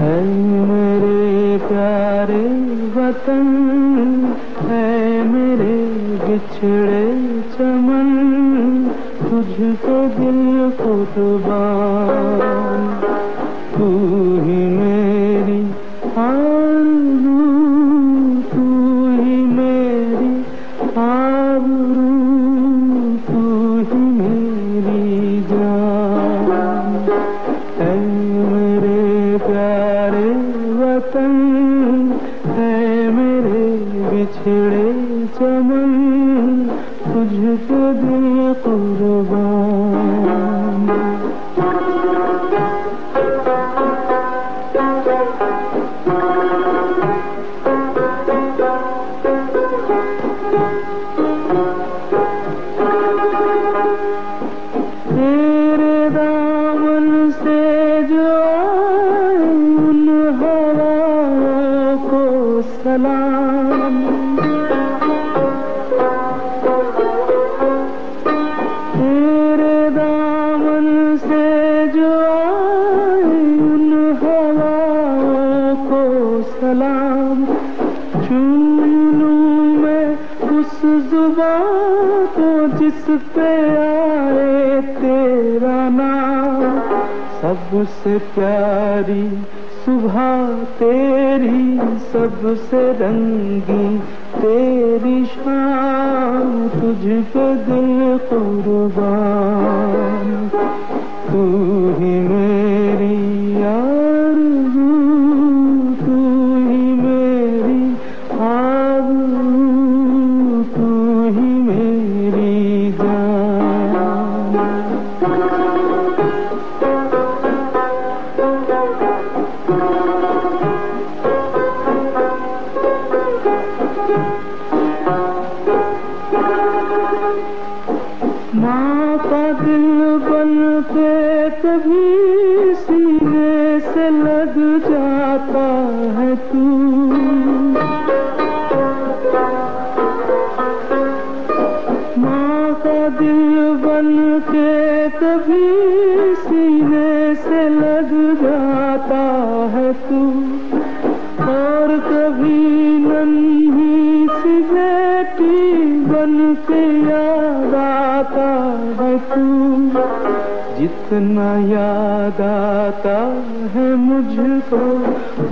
है मेरे प्यारे वतन, है मेरे बिछड़े चमन, तुझको दिल कुर्बान। तू ही मेरी आरज़ू, तू ही मेरी आबरू, तू ही मेरी जान। है मेरे प्यारे वतन, है मेरे बिछड़े चमन, तुझको दिल कुर्बान। तेरे दामन से जो आए उन हवाओं को सलाम। तेरे दामन से जो आए उन हवाओं को सलाम। चूम लूं मैं उस जुबां को जिस पे आए तेरा नाम। सबसे प्यारी सुबह तेरी, सबसे रंगी तेरी शाम, तुझको दिल कुर्बान। तू ही मेरी आरज़ू, तू ही मेरी आबरू, तू ही मेरी जान। माँ का दिल बन के कभी सीने से लग जाता है तू। माँ का दिल बन के कभी सीने से लग जाता है तू। और कभी नन्ही सी बेटी बन के याद आता है तू। जितना याद आता है मुझको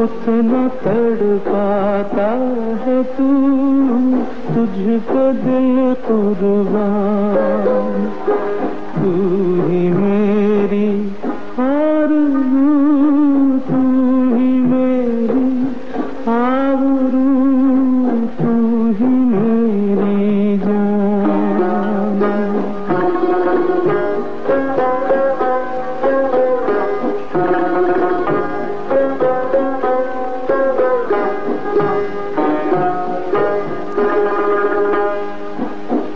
उतना तड़पाता है तू। तुझको दिल कुर्बान। तू ही मेरी आरज़ू, तू ही मेरी आबरू, तू ही मेरी जान।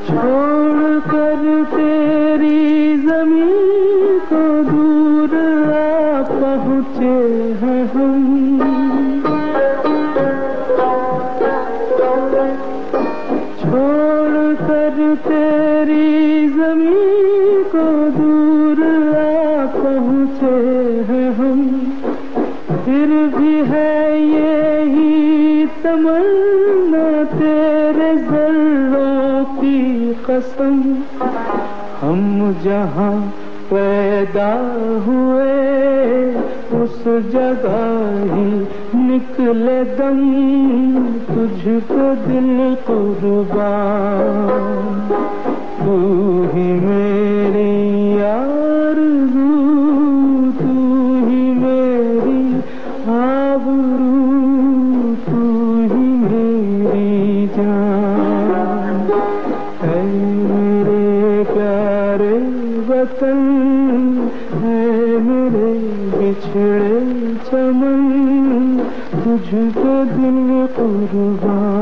छोड़ कर तेरी ज़मीन को दूर आ पहुँचे हैं हम। छोड़ कर तेरी ज़मीन को दूर आ पहुँचे हैं हम। फिर भी है यही तमन्ना तेरे ज़र्रों की कसम। हम जहाँ पैदा हुए उस जगह ही निकले दम। तुझको दिल कुर्बान। तू ही मेरी आरज़ू, तू ही मेरी आबरू, तू ही मेरी जान। है मेरे प्यारे वतन, है मेरे बिछड़े चमन, तुझको दिल कुर्बान।